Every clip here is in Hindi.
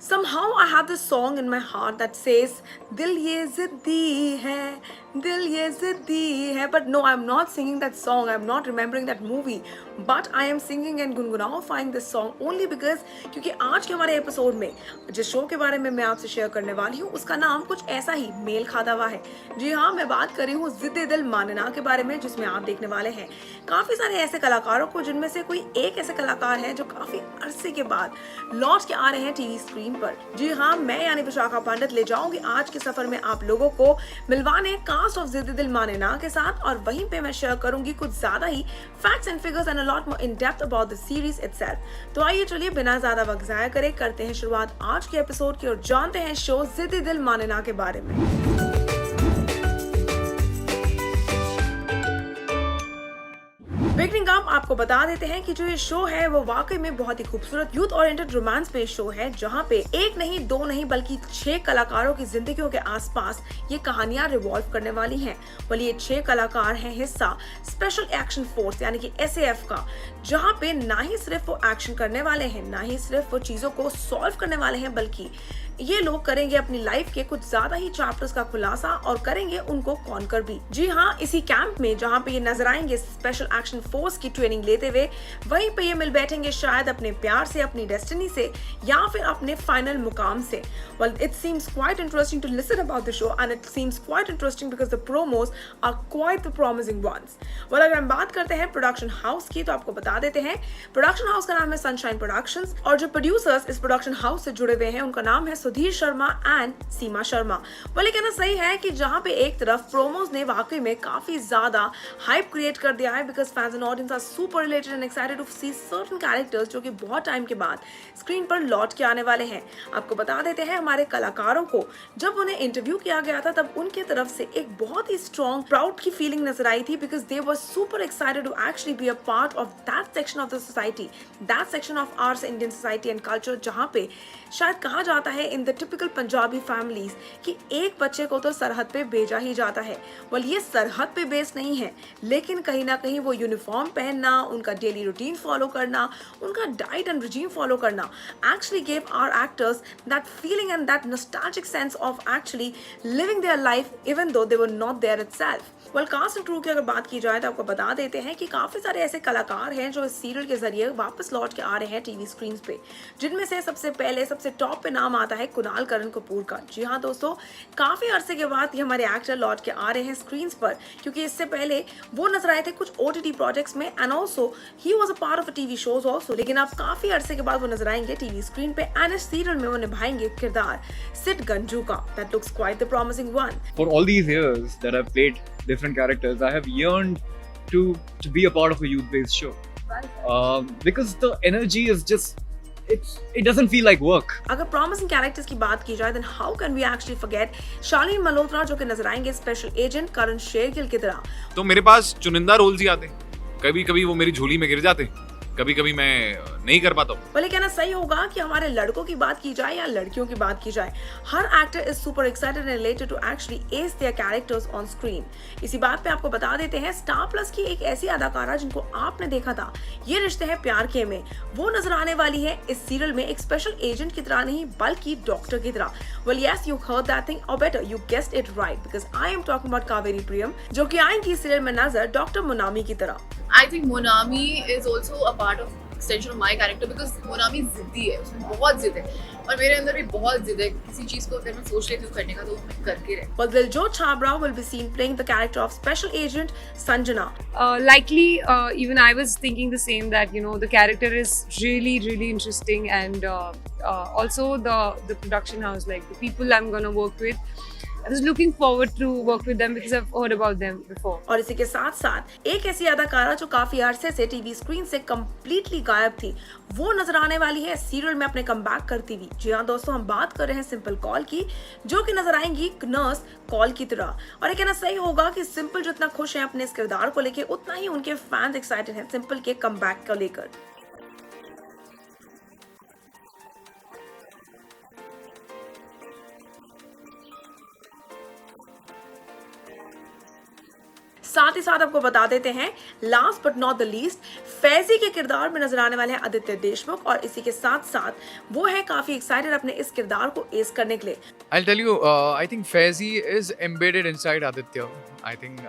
Somehow I have this song in my heart that says Dil ye ziddi hai, Dil ye ziddi hai. But no, I'm not singing that song. I'm not remembering that movie. But I am singing and गुनगुनाओ this song only because क्योंकि आज के हमारे एपिसोड में जिस शो के बारे में मैं आपसे शेयर करने वाली हूँ उसका नाम कुछ ऐसा ही मेल खाता हुआ है। जी हाँ, मैं बात कर रही हूँ जिद्दे दिल मानना के बारे में, जिसमें आप देखने वाले हैं काफी सारे ऐसे कलाकारों को, जिनमें से कोई एक ऐसे कलाकार है जो काफी अरसे के बाद लौट के आ रहे हैं टीवी स्क्रीन पर। जी हाँ, मैं यानी विशाखा पंडित ले जाऊंगी आज के सफर में आप लोगों को मिलवाने कास्ट ऑफ जिद्दे दिल मानना के साथ, और वहीं पे मैं शेयर करूंगी कुछ ज्यादा ही facts and figures and a lot more in depth about the series itself. तो आइए चलिए बिना ज्यादा वक्त जाया करे करते हैं शुरुआत आज के एपिसोड की और जानते हैं शो जिद्दे दिल मानना के बारे में। बिगनिंग अप आपको बता देते हैं कि जो ये शो है वो वाकई में बहुत ही खूबसूरत youth oriented romance based show है, जहां पे एक नहीं दो नहीं बल्कि 6 कलाकारों की जिंदगियों के आसपास ये कहानियां रिवॉल्व करने वाली हैं। बोलिए ये 6 कलाकार हैं हिस्सा स्पेशल एक्शन फोर्स यानी कि एसएएफ का, जहां पे ना ही सिर्फ वो एक्शन करने वाले हैं, ना ही सिर्फ वो चीजों को सॉल्व करने वाले हैं, बल्कि ये लोग करेंगे अपनी लाइफ के कुछ ज्यादा ही चैप्टर्स का खुलासा और करेंगे उनको कॉन्कर भी। जी हाँ, इसी कैंप में जहाँ पे ये नजर आएंगे स्पेशल एक्शन फोर्स की ट्रेनिंग लेते हुए, वहीं पे ये मिल बैठेंगे शायद अपने प्यार से, अपनी डेस्टिनी से, या फिर अपने फाइनल मुकाम से। Well, it seems quite interesting to listen about the show and it seems quite interesting because the promos are quite the promising ones. Well, अगर हम बात करते हैं प्रोडक्शन हाउस की तो आपको बता देते हैं प्रोडक्शन हाउस का नाम है सनशाइन प्रोडक्शंस, और जो प्रोड्यूसर्स इस प्रोडक्शन हाउस से जुड़े हुए हैं उनका नाम है सुधीर शर्मा एंड सीमा शर्मा। बोले कहना सही है कि जहां पे एक तरफ प्रोमोज ने वाकई में काफी ज्यादा हाइप क्रिएट कर दिया है, because fans and audience are super related and excited to see certain characters जो कि बहुत टाइम के बाद स्क्रीन पर लौट के आने वाले हैं। आपको बता देते हैं हमारे कलाकारों को जब उन्हें इंटरव्यू किया गया था तब उनके तरफ से एक बहुत ही स्ट्रॉन्ग प्राउड की फीलिंग नजर आई थी, because they were super excited to actually be a part of that section of the society, that section of ours Indian society and culture, जहां पे शायद कहा जाता है in the typical Punjabi families कि एक बच्चे को तो सरहद पे भेजा ही जाता है। वेल, ये सरहद पे बेस नहीं है, लेकिन कहीं ना कहीं वो यूनिफॉर्म पहनना, उनका डेली रूटीन फॉलो करना, उनका डाइट एंड रिजीम फॉलो करना actually gave our actors that feeling and that nostalgic sense of actually living their life even though they were not there itself. Well, cast and crew की अगर बात की जाए तो आपको बता देते हैं कि काफी सारे ऐसे कलाकार हैं जो इस सीरियल के जरिए वापस लौट के आ रहे हैं टीवी स्क्रीन पे, जिनमें से सबसे पहले सबसे टॉप पे नाम आता है कुणाल करण कपूर का। जी हाँ दोस्तों, काफी अरसे के बाद ये हमारे एक्टर लौट के आ रहे हैं स्क्रीन पर, क्योंकि इससे पहले वो नजर आए थे कुछ ओटीटी प्रोजेक्ट्स में and also he was a part of TV shows also, लेकिन अब काफी अरसे के बाद वो नजर आएंगे टीवी स्क्रीन पे एंड इस सीरियल में वो निभाएंगे किरदार सिड गंजू का। That looks quite the promising one. For all these years that I've played different characters, I have yearned to be a part of a youth-based show. Because the energy is just it doesn't feel like work. अगर प्रॉमिसिंग कैरेक्टर्स की बात की जाए, then how can we actually forget शालीन मल्होत्रा, जो कि नजर आएंगे स्पेशल एजेंट करण शेरगिल की तरह। तो मेरे पास चुनिंदा रोल्स ही आते, कभी कभी वो मेरी झोली में गिर जाते, कभी कभी मैं नहीं कर पाता हूँ। भले कहना सही होगा कि हमारे लड़कों की बात की जाए या लड़कियों की बात की जाए, हर actor is super excited and related to actually as their characters on screen. इसी बात पे आपको बता देते हैं स्टार प्लस की एक ऐसी अदाकारा जिनको आपने देखा था ये रिश्ते हैं प्यार के में, वो नजर आने वाली है इस सीरियल में एक स्पेशल एजेंट की तरह नहीं बल्कि डॉक्टर की तरह। Well yes, you heard that thing और better you guessed it right, because I am talking about Kaveri Priyam, जो कि आएंगी सीरियल में नजर डॉक्टर मोनामी की तरह। I think Monami is also a part of extension of my character because Monami जिद्दी है, उसमें बहुत जिद है और मेरे अंदर भी बहुत जिद है किसी चीज को अगर मैं सोच लेती हूँ करने का तो मैं करके रहे। Well, Diljot Chhabra will be seen playing the character of Special Agent Sanjana. Likely, even I was thinking the same, that the character is really really interesting, and also the production house, like the people I'm gonna work with, I was looking forward to work with them because I've heard about them before. और इसी के साथ साथ एक ऐसी अदाकारा जो काफी अरसे से टीवी स्क्रीन से कम्प्लीटली गायब थी, वो नजर आने वाली है सीरियल में अपने कमबैक करती हुई। जी हाँ दोस्तों, हम बात कर रहे हैं सिंपल कॉल की, जो कि नजर आएंगी नर्स कॉल की तरह। और ये कहना सही होगा कि सिंपल जितना खुश है अपने इस किरदार को लेकर, उतना ही उनके फैंस एक्साइटेड हैं सिंपल के कमबैक को लेकर। साथ ही साथ आपको बता देते हैं last but not the least, Faizi के किरदार में नजर आने वाले हैं आदित्य देशमुख, और इसी के साथ साथ वो है काफी एक्साइटेड अपने इस किरदार को एस करने के लिए। I'll tell you, I think Faizi is embedded inside Aditya. I think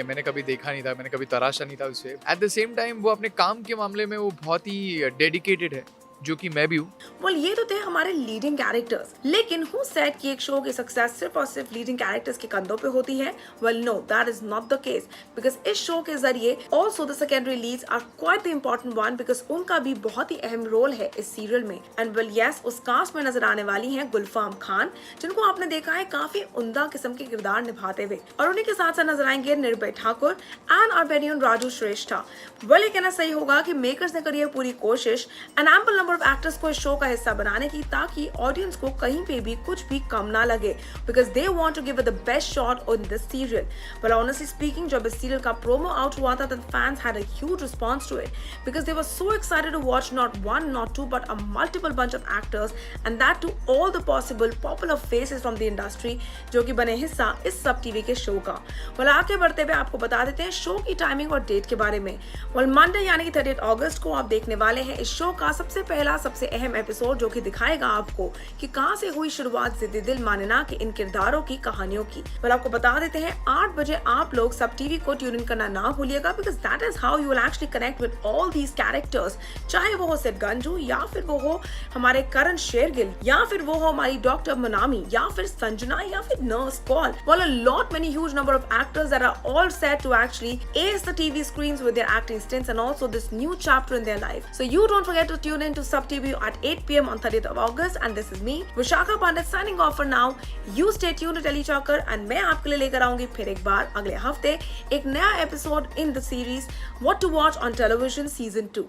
मैंने कभी देखा नहीं था, मैंने कभी तराशा नहीं था उसे। At the same time वो अपने काम के मामले में वो बहुत ही डेडिकेटेड है, जो कि मैं भी हूँ। Well, ये तो थे हमारे लीडिंग कैरेक्टर्स, लेकिन who said कि एक शो की सक्सेस सिर्फ और सिर्फ लीडिंग कैरेक्टर्स के कंधों पे होती है? Well, no, that is not the case, because इस शो के जरिए also the secondary leads are quite the important one, because उनका भी बहुत ही अहम रोल है इस सीरियल में। And well, yes, उस कास्ट में नजर आने वाली हैं गुलफाम खान, जिनको आपने देखा है काफी उम्दा किस्म के किरदार निभाते हुए, और उन्हीं के साथ साथ नजर आएंगे Nirbhay Thakur and our very own Raju Shrestha. Well, ये कहना सही होगा कि मेकर्स ने करी है पूरी कोशिश and ample number of actors को इस शो का हिस्सा बनाने की, ताकि ऑडियंस को कहीं पे भी कुछ भी कम ना लगे, because they want to give it the best shot on this serial. But honestly speaking, जब इस सीरियल का प्रोमो आउट हुआ था, the fans had a huge response to it, because they were so excited to watch not one not two but a multiple bunch of actors, and that too all the possible popular faces from the industry, जो कि बने हिस्सा इस सब टीवी के शो का। वेल, आगे बढ़ते हुए आपको बता देते हैं शो की टाइमिंग और डेट के बारे में। वेल, मंडे यानी कि 30 अगस्त को आप देखने वाले हैं इस शो का सबसे पहला सबसे अहम एपिसोड, जो कि दिखाएगा आपको कि कहां से हुई शुरुआत जिद्दी दिल मानना के इन किरदारों की कहानियों की। पर आपको बता देते हैं 8 बजे आप लोग सब टीवी को ट्यून इन करना ना भूलिएगा, because that is how you will actually connect with all these characters, चाहे वो हो सिड गंजू, या फिर वो हो हमारे करण शेरगिल, या फिर वो हो हमारी डॉक्टर मनामी, या फिर संजना, या फिर nurse call. Well, a lot many huge number of actors that are all set to actually ace the TV screens with their acting stints and also this new chapter in their life. So you don't forget to tune in to Sub TV at 8 p.m. on 30th of August, and this is me, Vishakha Pandit, signing off for now. You stay tuned to Telechocker, and मैं आपके लिए लेकर आऊंगी फिर एक बार अगले हफ्ते एक नया episode in the series What to Watch on Television Season 2.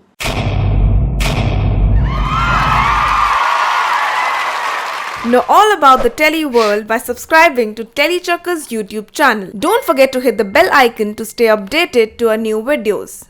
Know all about the Tele world by subscribing to Telechucker's YouTube channel. Don't forget to hit the bell icon to stay updated to our new videos.